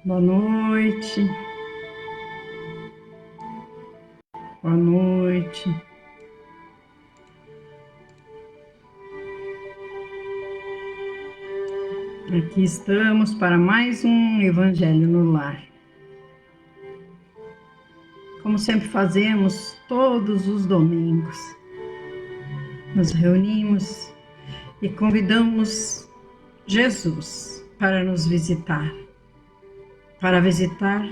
Boa noite. Boa noite. Aqui estamos para mais um Evangelho no Lar. Como sempre fazemos todos os domingos, nos reunimos e convidamos Jesus para nos visitar, para visitar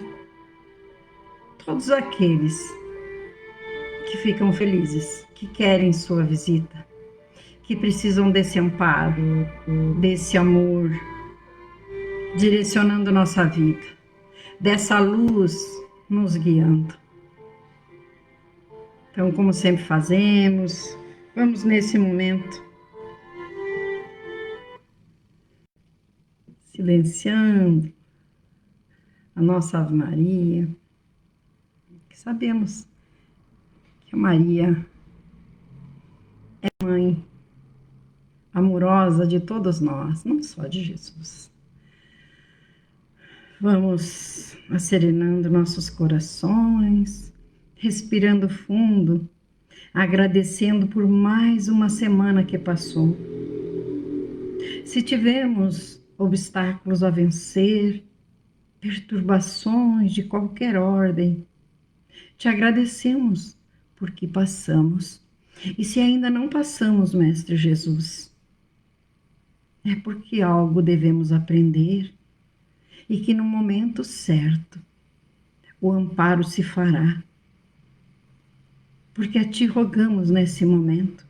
todos aqueles que ficam felizes, que querem sua visita, que precisam desse amparo, desse amor, direcionando nossa vida, dessa luz nos guiando. Então, como sempre fazemos, vamos nesse momento silenciando a nossa Ave Maria, que sabemos que a Maria é mãe amorosa de todos nós, não só de Jesus. Vamos acerenando nossos corações, respirando fundo, agradecendo por mais uma semana que passou. Se tivemos obstáculos a vencer, perturbações de qualquer ordem, te agradecemos porque passamos. E se ainda não passamos, Mestre Jesus, é porque algo devemos aprender e que no momento certo o amparo se fará. Porque a Ti rogamos nesse momento,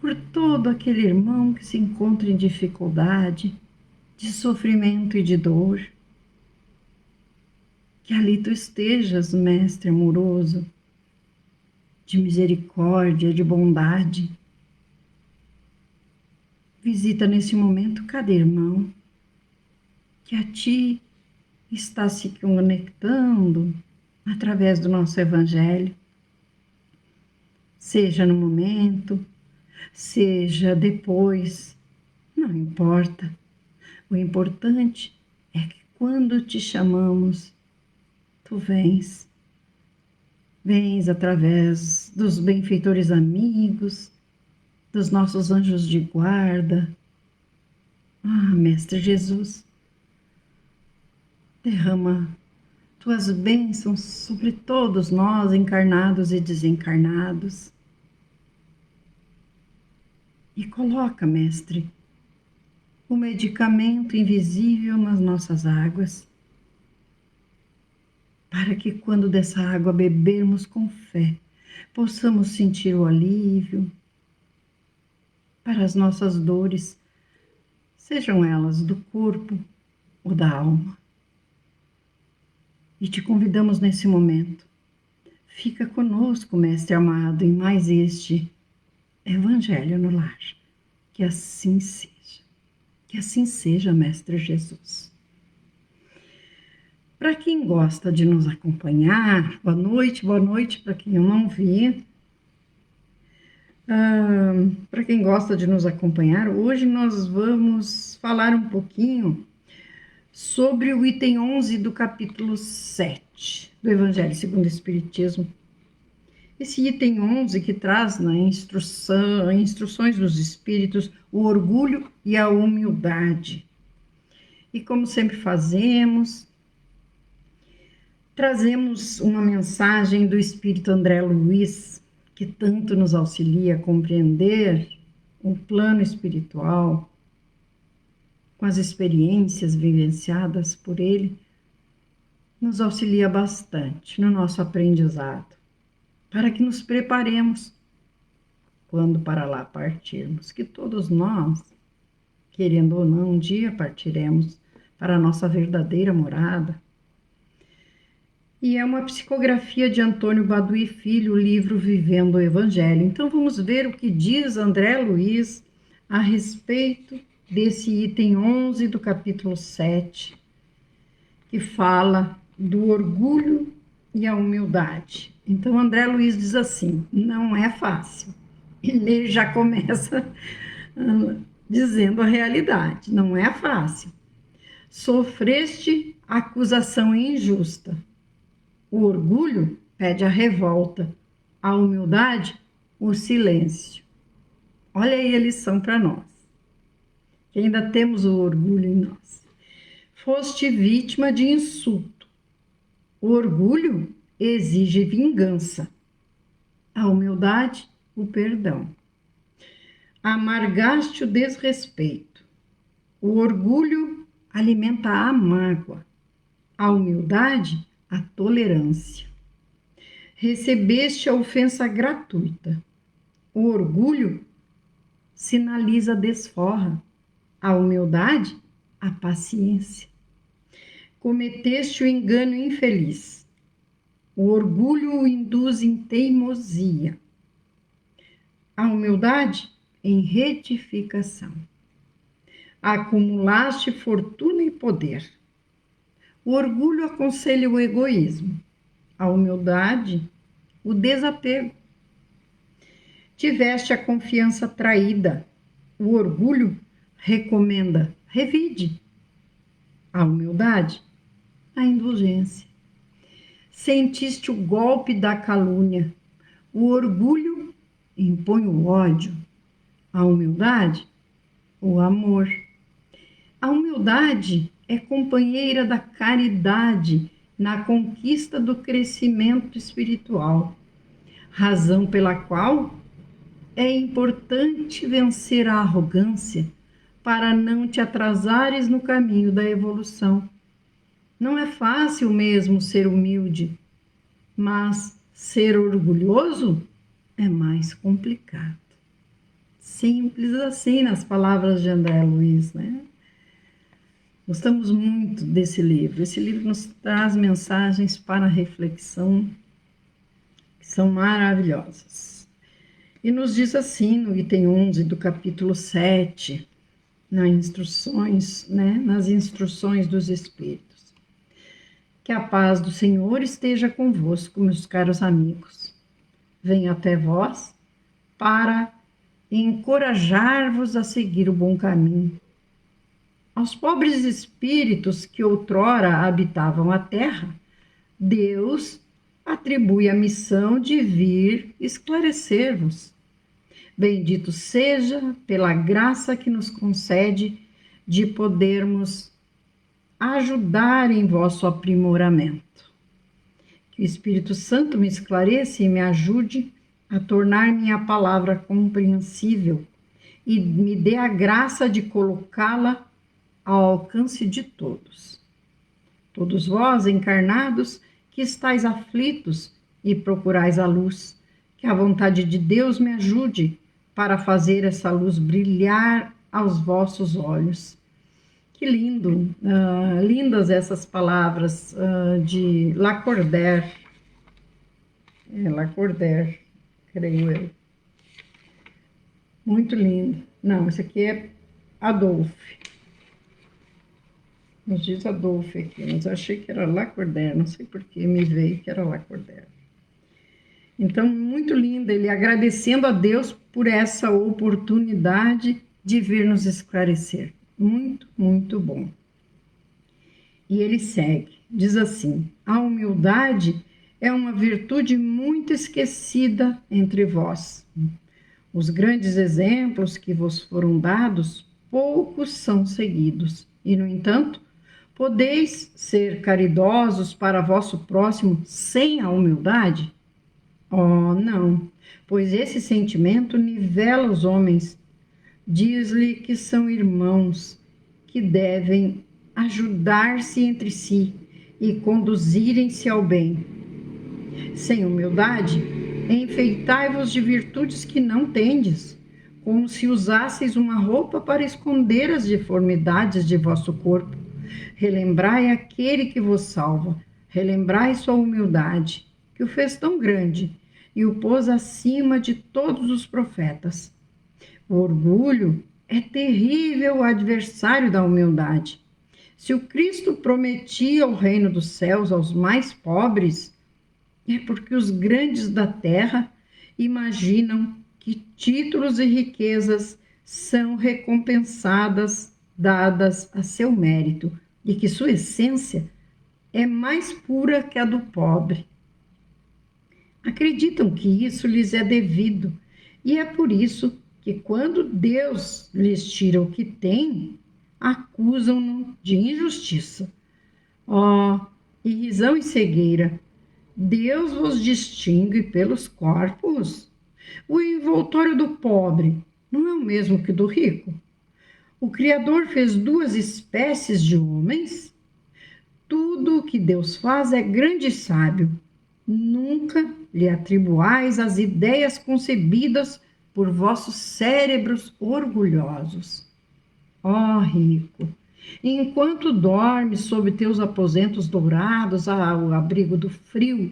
por todo aquele irmão que se encontra em dificuldade, de sofrimento e de dor, que ali Tu estejas, Mestre amoroso, de misericórdia, de bondade. Visita nesse momento cada irmão que a Ti está se conectando através do nosso Evangelho, seja no momento, seja depois, não importa. O importante é que quando Te chamamos, Tu vens. Vens através dos benfeitores amigos, dos nossos anjos de guarda. Ah, Mestre Jesus, derrama Tuas bênçãos sobre todos nós, encarnados e desencarnados. E coloca, Mestre, o medicamento invisível nas nossas águas, para que quando dessa água bebermos com fé, possamos sentir o alívio para as nossas dores, sejam elas do corpo ou da alma. E te convidamos nesse momento. Fica conosco, Mestre amado, em mais este Evangelho no Lar. Que assim seja. Que assim seja, Mestre Jesus. Para quem gosta de nos acompanhar, boa noite para quem eu não vi. Para quem gosta de nos acompanhar, hoje nós vamos falar um pouquinho sobre o item 11 do capítulo 7 do Evangelho segundo o Espiritismo. Esse item 11 que traz na instruções dos Espíritos o orgulho e a humildade. E como sempre fazemos, trazemos uma mensagem do Espírito André Luiz, que tanto nos auxilia a compreender o plano espiritual, com as experiências vivenciadas por ele, nos auxilia bastante no nosso aprendizado, para que nos preparemos quando para lá partirmos, que todos nós, querendo ou não, um dia partiremos para a nossa verdadeira morada. E é uma psicografia de Antônio Baduy Filho, o livro Vivendo o Evangelho. Então vamos ver o que diz André Luiz a respeito desse item 11 do capítulo 7, que fala do orgulho e a humildade. Então André Luiz diz assim, não é fácil. Ele já começa dizendo a realidade, não é fácil. Sofreste acusação injusta. O orgulho pede a revolta, a humildade, o silêncio. Olha aí a lição para nós, que ainda temos o orgulho em nós. Foste vítima de insulto. O orgulho exige vingança. A humildade, o perdão. Amargaste o desrespeito. O orgulho alimenta a mágoa. A humildade, a tolerância. Recebeste a ofensa gratuita. O orgulho sinaliza a desforra. A humildade, a paciência. Cometeste o engano infeliz. O orgulho o induz em teimosia. A humildade, em retificação. Acumulaste fortuna e poder. O orgulho aconselha o egoísmo. A humildade, o desapego. Tiveste a confiança traída. O orgulho recomenda, revide. A humildade, a indulgência. Sentiste o golpe da calúnia. O orgulho impõe o ódio. A humildade, o amor. A humildade é companheira da caridade na conquista do crescimento espiritual, razão pela qual é importante vencer a arrogância para não te atrasares no caminho da evolução. Não é fácil mesmo ser humilde, mas ser orgulhoso é mais complicado. Simples assim, nas palavras de André Luiz, né? Gostamos muito desse livro. Esse livro nos traz mensagens para reflexão que são maravilhosas. E nos diz assim, no item 11 do capítulo 7, nas instruções dos Espíritos: que a paz do Senhor esteja convosco, meus caros amigos. Venho até vós para encorajar-vos a seguir o bom caminho. Aos pobres espíritos que outrora habitavam a terra, Deus atribui a missão de vir esclarecer-vos. Bendito seja pela graça que nos concede de podermos ajudar em vosso aprimoramento. Que o Espírito Santo me esclareça e me ajude a tornar minha palavra compreensível e me dê a graça de colocá-la ao alcance de todos. Todos vós, encarnados, que estáis aflitos e procurais a luz, que a vontade de Deus me ajude para fazer essa luz brilhar aos vossos olhos. Que lindo, lindas essas palavras de Lacordaire. Lacordaire, creio eu. Muito lindo. Não, esse aqui é Adolphe. Nos diz Adolphe aqui, mas eu achei que era Lacordaire, não sei por que me veio que era Lacordaire. Então, muito lindo, ele agradecendo a Deus por essa oportunidade de vir nos esclarecer. Muito, muito bom. E ele segue, diz assim: a humildade é uma virtude muito esquecida entre vós. Os grandes exemplos que vos foram dados, poucos são seguidos. E, no entanto, podeis ser caridosos para vosso próximo sem a humildade? Oh, não, pois esse sentimento nivela os homens. Diz-lhe que são irmãos, que devem ajudar-se entre si e conduzirem-se ao bem. Sem humildade, enfeitai-vos de virtudes que não tendes, como se usasseis uma roupa para esconder as deformidades de vosso corpo. Relembrai aquele que vos salva, relembrai sua humildade, que o fez tão grande e o pôs acima de todos os profetas. O orgulho é terrível adversário da humildade. Se o Cristo prometia o reino dos céus aos mais pobres, é porque os grandes da terra imaginam que títulos e riquezas são recompensadas dadas a seu mérito, e que sua essência é mais pura que a do pobre. Acreditam que isso lhes é devido, e é por isso que, quando Deus lhes tira o que têm, acusam-no de injustiça. Ó, irrisão e cegueira! Deus vos distingue pelos corpos? O envoltório do pobre não é o mesmo que do rico? O Criador fez duas espécies de homens? Tudo o que Deus faz é grande e sábio. Nunca lhe atribuais as ideias concebidas por vossos cérebros orgulhosos. Ó rico, enquanto dormes sob teus aposentos dourados ao abrigo do frio,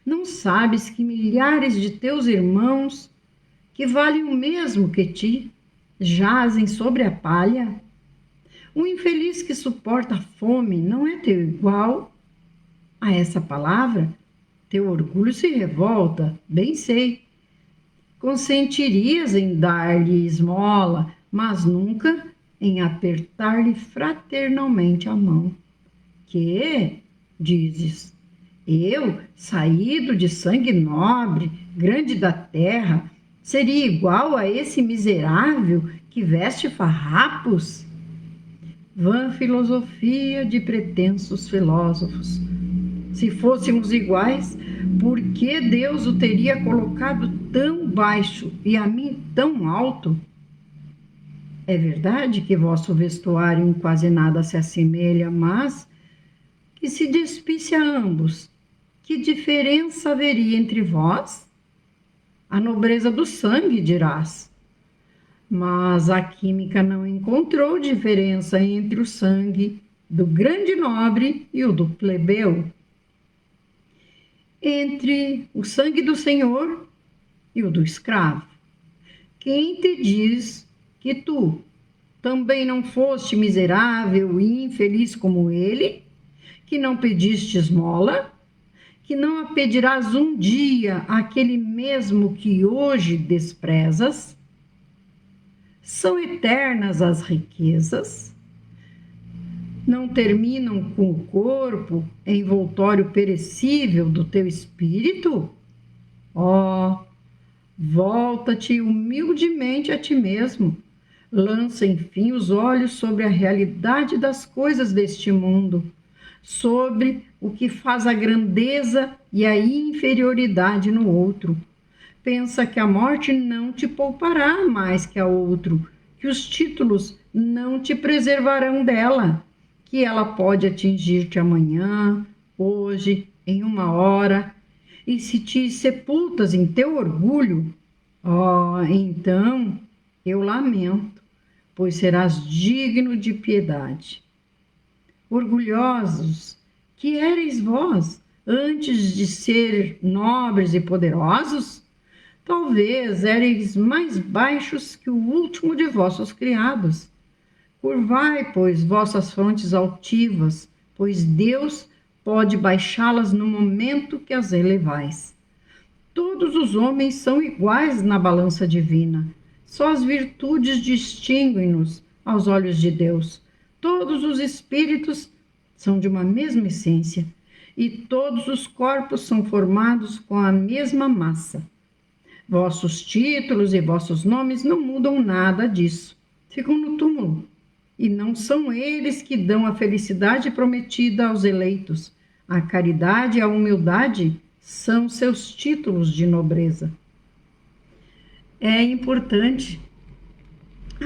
não sabes que milhares de teus irmãos, que valem o mesmo que ti, jazem sobre a palha? O infeliz que suporta a fome não é teu igual? A essa palavra, teu orgulho se revolta, bem sei. Consentirias em dar-lhe esmola, mas nunca em apertar-lhe fraternalmente a mão. Que, dizes, eu, saído de sangue nobre, grande da terra, seria igual a esse miserável que veste farrapos? Vã filosofia de pretensos filósofos. Se fôssemos iguais, por que Deus o teria colocado tão baixo e a mim tão alto? É verdade que vosso vestuário em quase nada se assemelha, mas que se despisse a ambos, que diferença haveria entre vós? A nobreza do sangue, dirás. Mas a química não encontrou diferença entre o sangue do grande nobre e o do plebeu, entre o sangue do senhor e o do escravo. Quem te diz que tu também não foste miserável e infeliz como ele, que não pediste esmola, que não a pedirás um dia àquele mesmo que hoje desprezas? São eternas as riquezas? Não terminam com o corpo, envoltório perecível do teu espírito? Ó, volta-te humildemente a ti mesmo. Lança, enfim, os olhos sobre a realidade das coisas deste mundo, sobre o que faz a grandeza e a inferioridade no outro. Pensa que a morte não te poupará mais que a outro, que os títulos não te preservarão dela, que ela pode atingir-te amanhã, hoje, em uma hora, e se te sepultas em teu orgulho, então eu lamento, pois serás digno de piedade. Orgulhosos, que éreis vós antes de ser nobres e poderosos? Talvez éreis mais baixos que o último de vossos criados. Curvai, pois, vossas frontes altivas, pois Deus pode baixá-las no momento que as elevais. Todos os homens são iguais na balança divina. Só as virtudes distinguem-nos aos olhos de Deus. Todos os espíritos são de uma mesma essência, e todos os corpos são formados com a mesma massa. Vossos títulos e vossos nomes não mudam nada disso. Ficam no túmulo. E não são eles que dão a felicidade prometida aos eleitos. A caridade e a humildade são seus títulos de nobreza. É importante.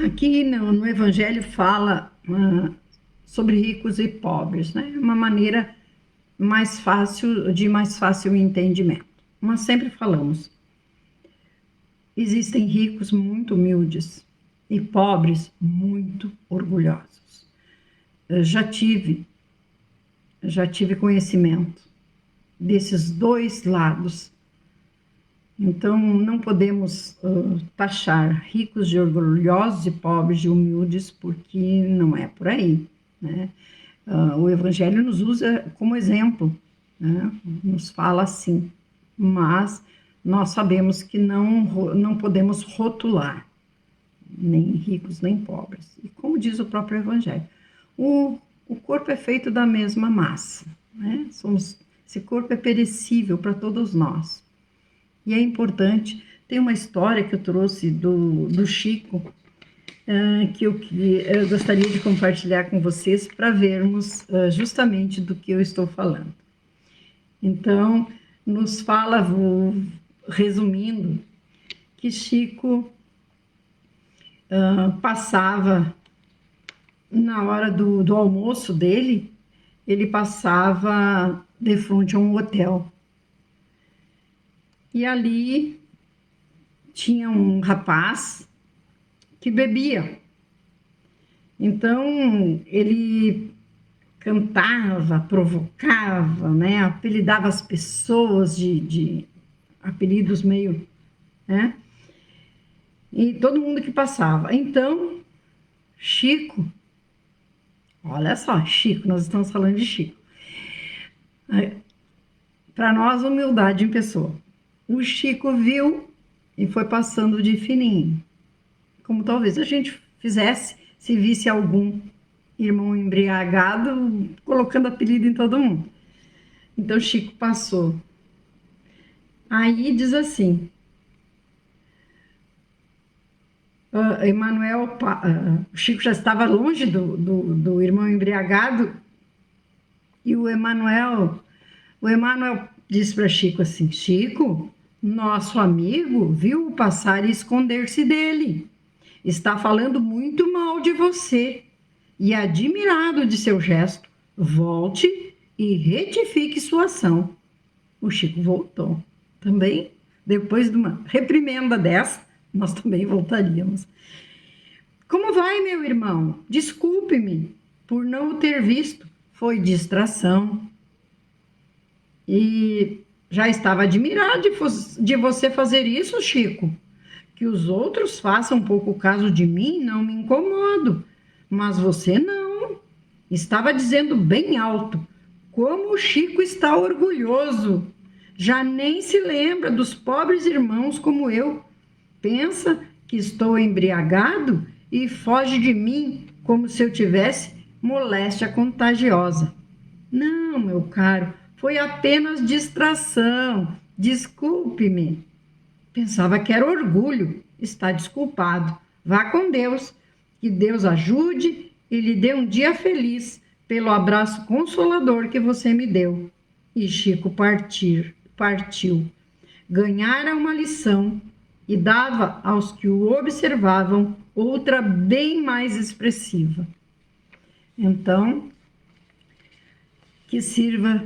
Aqui no Evangelho fala sobre ricos e pobres, né? Uma maneira mais fácil entendimento. Mas sempre falamos. Existem ricos muito humildes e pobres muito orgulhosos. Eu já tive conhecimento desses dois lados. Então, não podemos taxar ricos de orgulhosos e pobres de humildes, porque não é por aí, né? O Evangelho nos usa como exemplo, né? Nos fala assim, mas nós sabemos que não podemos rotular, nem ricos nem pobres. E como diz o próprio Evangelho, o o corpo é feito da mesma massa, né? Esse corpo é perecível para todos nós. E é importante, tem uma história que eu trouxe do Chico, que eu gostaria de compartilhar com vocês para vermos justamente do que eu estou falando. Então, nos fala, resumindo, que Chico passava, na hora do almoço dele, ele passava de frente a um hotel. E ali tinha um rapaz que bebia. Então, ele cantava, provocava, né? Apelidava as pessoas de apelidos meio, né? E todo mundo que passava. Então, Chico, olha só, Chico, nós estamos falando de Chico. Para nós, humildade em pessoa. O Chico viu e foi passando de fininho, como talvez a gente fizesse se visse algum irmão embriagado colocando apelido em todo mundo. Então Chico passou. Aí diz assim, o Chico já estava longe do irmão embriagado e o Emmanuel disse para Chico assim, Chico, nosso amigo viu-o passar e esconder-se dele. Está falando muito mal de você e, admirado de seu gesto, volte e retifique sua ação. O Chico voltou. Também, depois de uma reprimenda dessa, nós também voltaríamos. Como vai, meu irmão? Desculpe-me por não o ter visto. Foi distração. E já estava admirado de você fazer isso, Chico. Que os outros façam pouco caso de mim, não me incomodo. Mas você não. Estava dizendo bem alto. Como o Chico está orgulhoso. Já nem se lembra dos pobres irmãos como eu. Pensa que estou embriagado e foge de mim como se eu tivesse moléstia contagiosa. Não, meu caro, foi apenas distração. Desculpe-me. Pensava que era orgulho. Está desculpado. Vá com Deus. Que Deus ajude e lhe dê um dia feliz pelo abraço consolador que você me deu. E Chico partiu. Ganhara uma lição e dava aos que o observavam outra bem mais expressiva. Então, que sirva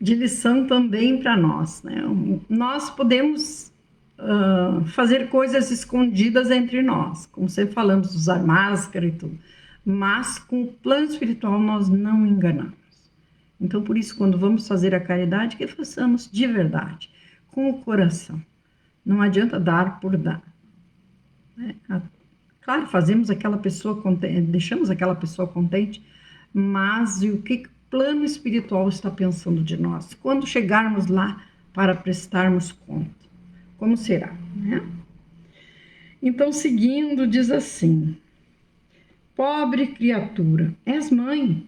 de lição também para nós, né? Nós podemos fazer coisas escondidas entre nós, como sempre falamos, usar máscara e tudo, mas com o plano espiritual nós não enganamos. Então, por isso, quando vamos fazer a caridade, que façamos de verdade, com o coração. Não adianta dar por dar. Claro, fazemos aquela pessoa contente, deixamos aquela pessoa contente, mas e o que o plano espiritual está pensando de nós? Quando chegarmos lá para prestarmos conta, como será, né? Então, seguindo, diz assim, pobre criatura, és mãe,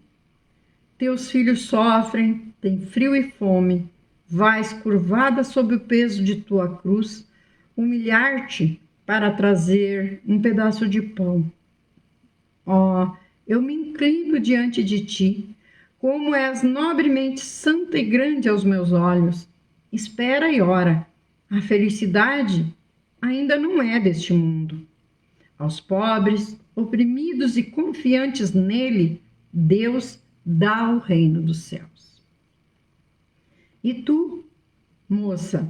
teus filhos sofrem, têm frio e fome, vais curvada sob o peso de tua cruz, humilhar-te para trazer um pedaço de pão. Ó, eu me inclino diante de ti, como és nobremente santa e grande aos meus olhos. Espera e ora. A felicidade ainda não é deste mundo. Aos pobres, oprimidos e confiantes nele, Deus dá o reino dos céus. E tu, moça,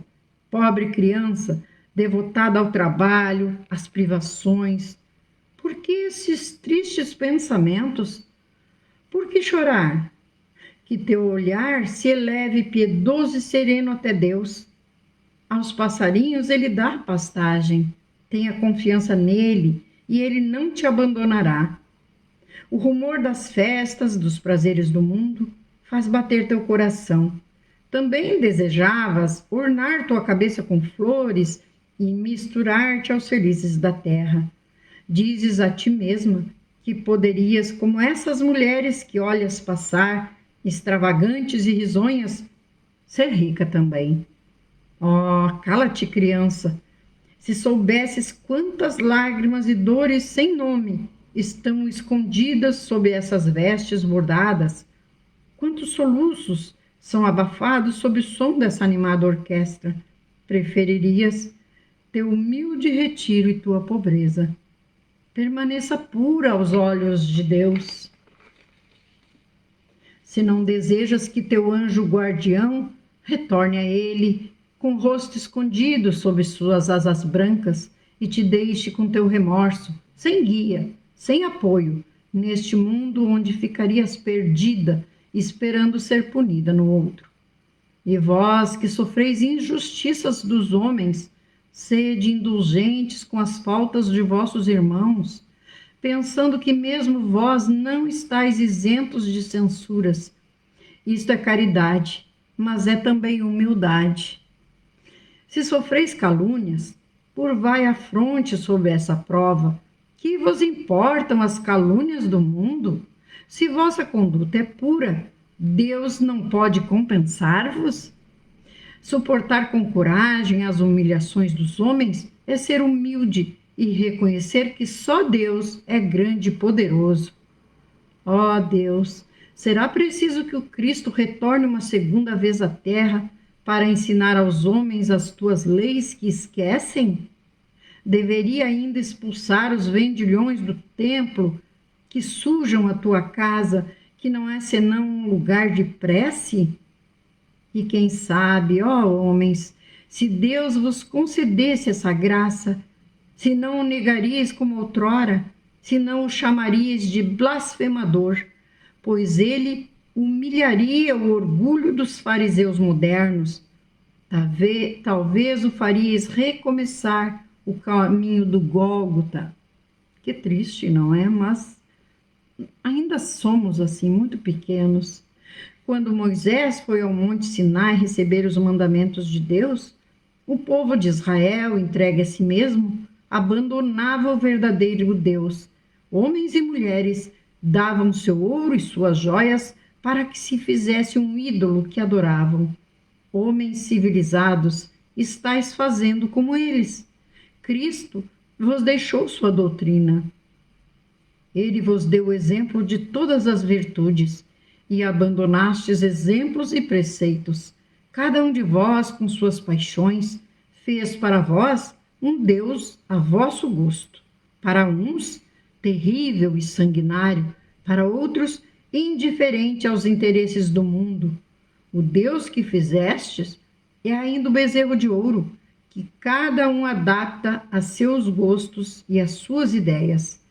pobre criança, devotada ao trabalho, às privações, por que esses tristes pensamentos? Por que chorar? Que teu olhar se eleve piedoso e sereno até Deus. Aos passarinhos ele dá pastagem. Tenha confiança nele e ele não te abandonará. O rumor das festas, dos prazeres do mundo, faz bater teu coração. Também desejavas ornar tua cabeça com flores e misturar-te aos felizes da terra. Dizes a ti mesma que poderias, como essas mulheres que olhas passar, extravagantes e risonhas, ser rica também. Oh, cala-te, criança. Se soubesses quantas lágrimas e dores sem nome estão escondidas sob essas vestes bordadas, quantos soluços são abafados sob o som dessa animada orquestra, preferirias teu humilde retiro e tua pobreza. Permaneça pura aos olhos de Deus. Se não desejas que teu anjo guardião retorne a ele com o rosto escondido sob suas asas brancas e te deixe com teu remorso, sem guia, sem apoio, neste mundo onde ficarias perdida, esperando ser punida no outro. E vós que sofreis injustiças dos homens, sede indulgentes com as faltas de vossos irmãos, pensando que mesmo vós não estáis isentos de censuras. Isto é caridade, mas é também humildade. Se sofreis calúnias, curvai a fronte sob essa prova. Que vos importam as calúnias do mundo? Se vossa conduta é pura, Deus não pode compensar-vos? Suportar com coragem as humilhações dos homens é ser humilde e reconhecer que só Deus é grande e poderoso. Ó Deus, será preciso que o Cristo retorne uma segunda vez à terra para ensinar aos homens as tuas leis que esquecem? Deveria ainda expulsar os vendilhões do templo que sujam a tua casa, que não é senão um lugar de prece? E quem sabe, ó homens, se Deus vos concedesse essa graça, se não o negarias como outrora, se não o chamarias de blasfemador, pois ele humilharia o orgulho dos fariseus modernos. Talvez o farias recomeçar o caminho do Gólgota. Que triste, não é? Mas ainda somos assim, muito pequenos. Quando Moisés foi ao Monte Sinai receber os mandamentos de Deus, o povo de Israel, entregue a si mesmo, abandonava o verdadeiro Deus. Homens e mulheres davam seu ouro e suas joias para que se fizesse um ídolo que adoravam. Homens civilizados, estáis fazendo como eles. Cristo vos deixou sua doutrina. Ele vos deu o exemplo de todas as virtudes e abandonastes exemplos e preceitos. Cada um de vós, com suas paixões, fez para vós um Deus a vosso gosto. Para uns, terrível e sanguinário, para outros, indiferente aos interesses do mundo. O Deus que fizestes é ainda o bezerro de ouro, que cada um adapta a seus gostos e às suas ideias.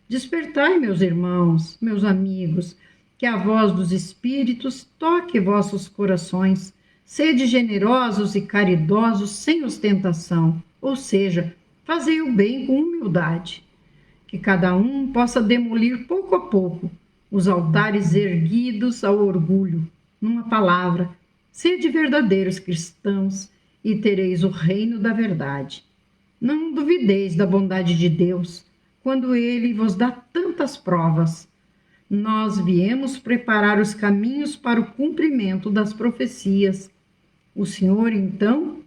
Despertai, meus irmãos, meus amigos, que a voz dos Espíritos toque vossos corações. Sede generosos e caridosos sem ostentação, ou seja, fazei o bem com humildade. Que cada um possa demolir pouco a pouco os altares erguidos ao orgulho. Numa palavra, sede verdadeiros cristãos e tereis o reino da verdade. Não duvideis da bondade de Deus quando Ele vos dá tantas provas. Nós viemos preparar os caminhos para o cumprimento das profecias. O Senhor, então,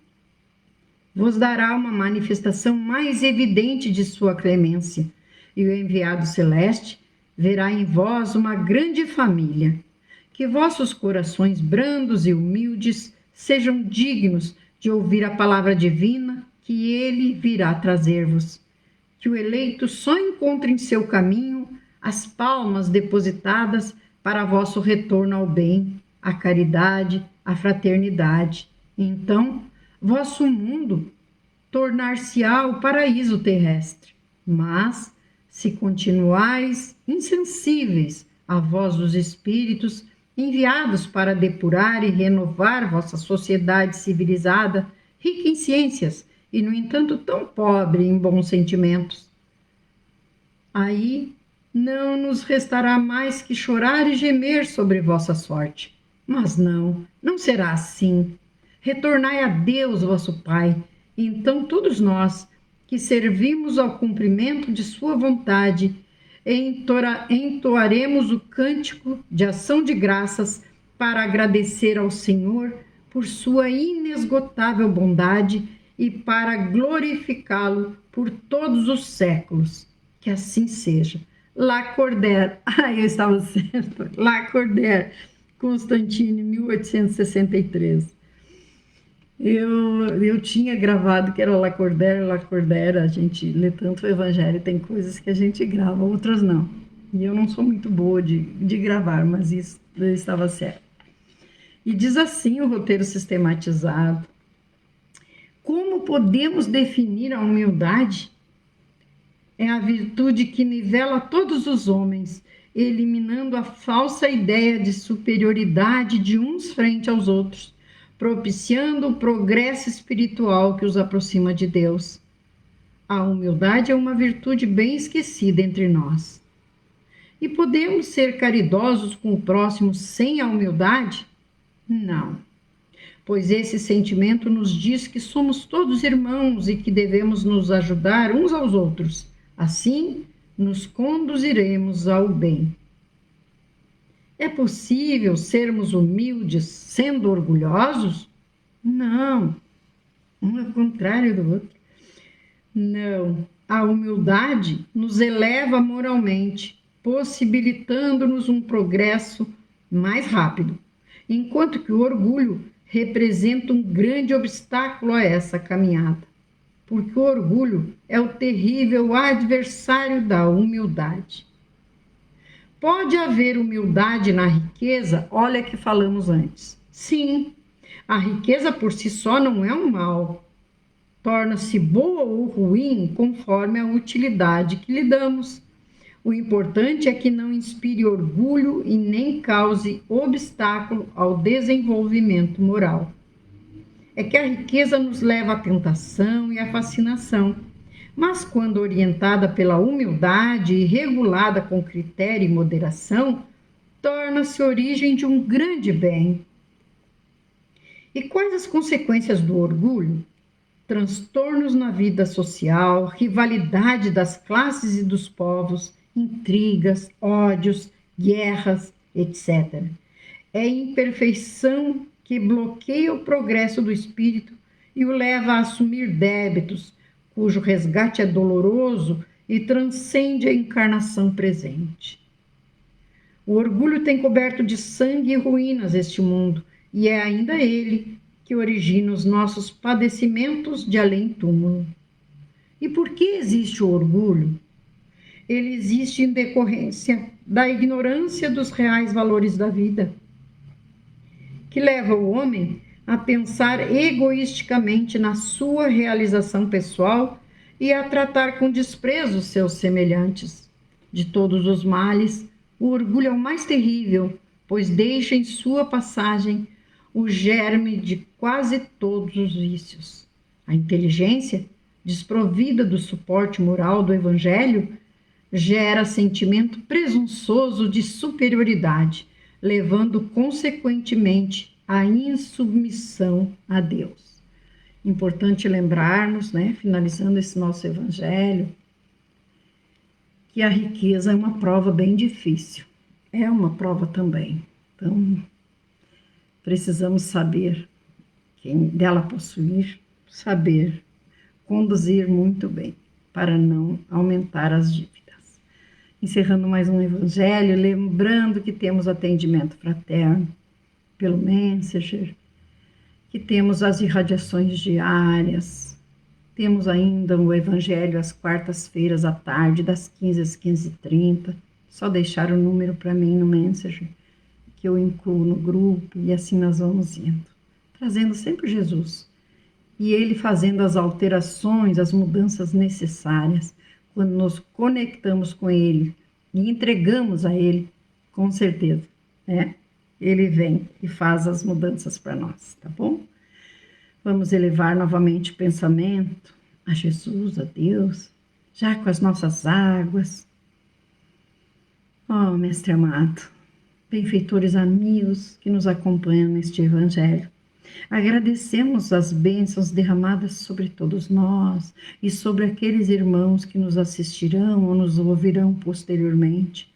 vos dará uma manifestação mais evidente de sua clemência, e o enviado celeste verá em vós uma grande família. Que vossos corações brandos e humildes sejam dignos de ouvir a palavra divina que ele virá trazer-vos. Que o eleito só encontre em seu caminho as palmas depositadas para vosso retorno ao bem, à caridade, à fraternidade. Então, vosso mundo tornar-se-á o paraíso terrestre. Mas, se continuais insensíveis à voz dos Espíritos, enviados para depurar e renovar vossa sociedade civilizada, rica em ciências e, no entanto, tão pobre em bons sentimentos, aí não nos restará mais que chorar e gemer sobre vossa sorte. Mas não será assim. Retornai a Deus, vosso Pai, e então todos nós, que servimos ao cumprimento de sua vontade, entoaremos o cântico de ação de graças para agradecer ao Senhor por sua inesgotável bondade e para glorificá-lo por todos os séculos. Que assim seja. Lacordaire, eu estava certo, Lacordaire, Constantine, 1863. Eu tinha gravado que era Lacordaire, a gente lê tanto o Evangelho, tem coisas que a gente grava, outras não. E eu não sou muito boa de gravar, mas isso eu estava certo. E diz assim o roteiro sistematizado: como podemos definir a humildade? É a virtude que nivela todos os homens, eliminando a falsa ideia de superioridade de uns frente aos outros, propiciando o progresso espiritual que os aproxima de Deus. A humildade é uma virtude bem esquecida entre nós. E podemos ser caridosos com o próximo sem a humildade? Não, pois esse sentimento nos diz que somos todos irmãos e que devemos nos ajudar uns aos outros. Assim, nos conduziremos ao bem. É possível sermos humildes sendo orgulhosos? Não, um é o contrário do outro. Não, a humildade nos eleva moralmente, possibilitando-nos um progresso mais rápido, enquanto que o orgulho representa um grande obstáculo a essa caminhada, porque o orgulho é o terrível adversário da humildade. Pode haver humildade na riqueza? Olha que falamos antes. Sim, a riqueza por si só não é um mal. Torna-se boa ou ruim conforme a utilidade que lhe damos. O importante é que não inspire orgulho e nem cause obstáculo ao desenvolvimento moral. É que a riqueza nos leva à tentação e à fascinação, mas quando orientada pela humildade e regulada com critério e moderação, torna-se origem de um grande bem. E quais as consequências do orgulho? Transtornos na vida social, rivalidade das classes e dos povos, intrigas, ódios, guerras, etc. É imperfeição que bloqueia o progresso do espírito e o leva a assumir débitos, cujo resgate é doloroso e transcende a encarnação presente. O orgulho tem coberto de sangue e ruínas este mundo, e é ainda ele que origina os nossos padecimentos de além-túmulo. E por que existe o orgulho? Ele existe em decorrência da ignorância dos reais valores da vida, que leva o homem a pensar egoisticamente na sua realização pessoal e a tratar com desprezo seus semelhantes. De todos os males, o orgulho é o mais terrível, pois deixa em sua passagem o germe de quase todos os vícios. A inteligência, desprovida do suporte moral do Evangelho, gera sentimento presunçoso de superioridade, levando consequentemente à insubmissão a Deus. Importante lembrarmos, finalizando esse nosso Evangelho, que a riqueza é uma prova bem difícil. É uma prova também. Então, precisamos saber quem dela possuir, saber conduzir muito bem, para não aumentar as dívidas. Encerrando mais um Evangelho, lembrando que temos atendimento fraterno pelo Messenger, que temos as irradiações diárias, temos ainda o Evangelho às quartas-feiras à tarde, das 15 às 15h30. Só deixar o número para mim no Messenger, que eu incluo no grupo, e assim nós vamos indo, trazendo sempre Jesus, e Ele fazendo as alterações, as mudanças necessárias. Quando nos conectamos com Ele e entregamos a Ele, com certeza, Ele vem e faz as mudanças para nós, tá bom? Vamos elevar novamente o pensamento a Jesus, a Deus, já com as nossas águas. Oh, Mestre amado, benfeitores amigos que nos acompanham neste Evangelho, Agradecemos as bênçãos derramadas sobre todos nós e sobre aqueles irmãos que nos assistirão ou nos ouvirão posteriormente.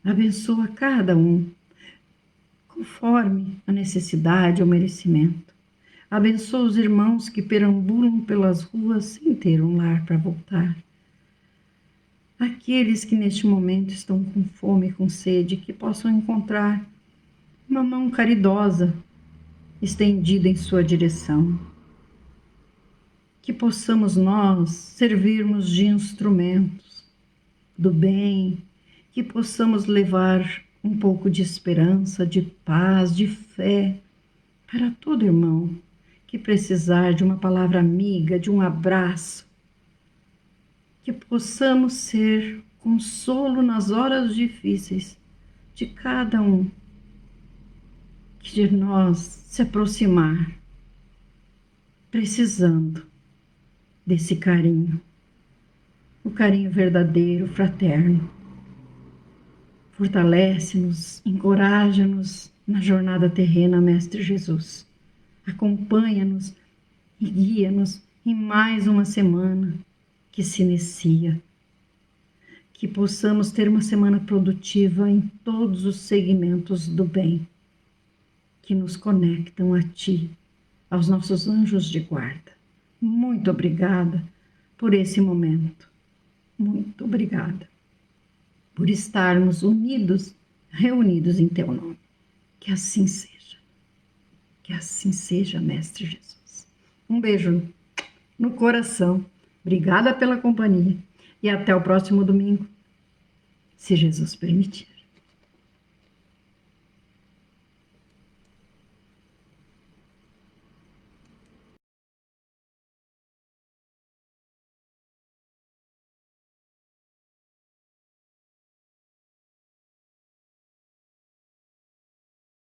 Abençoa cada um, conforme a necessidade ou merecimento. Abençoa os irmãos que perambulam pelas ruas sem ter um lar para voltar. Aqueles que neste momento estão com fome e com sede, que possam encontrar uma mão caridosa estendida em sua direção. Que possamos nós servirmos de instrumentos do bem, que possamos levar um pouco de esperança, de paz, de fé para todo irmão que precisar de uma palavra amiga, de um abraço. Que possamos ser consolo nas horas difíceis de cada um, que de nós se aproximar, precisando desse carinho, o carinho verdadeiro, fraterno. Fortalece-nos, encoraja-nos na jornada terrena, Mestre Jesus. Acompanha-nos e guia-nos em mais uma semana que se inicia. Que possamos ter uma semana produtiva em todos os segmentos do bem que nos conectam a Ti, aos nossos anjos de guarda. Muito obrigada por esse momento. Muito obrigada por estarmos unidos, reunidos em Teu nome. Que assim seja. Que assim seja, Mestre Jesus. Um beijo no coração. Obrigada pela companhia e até o próximo domingo, se Jesus permitir.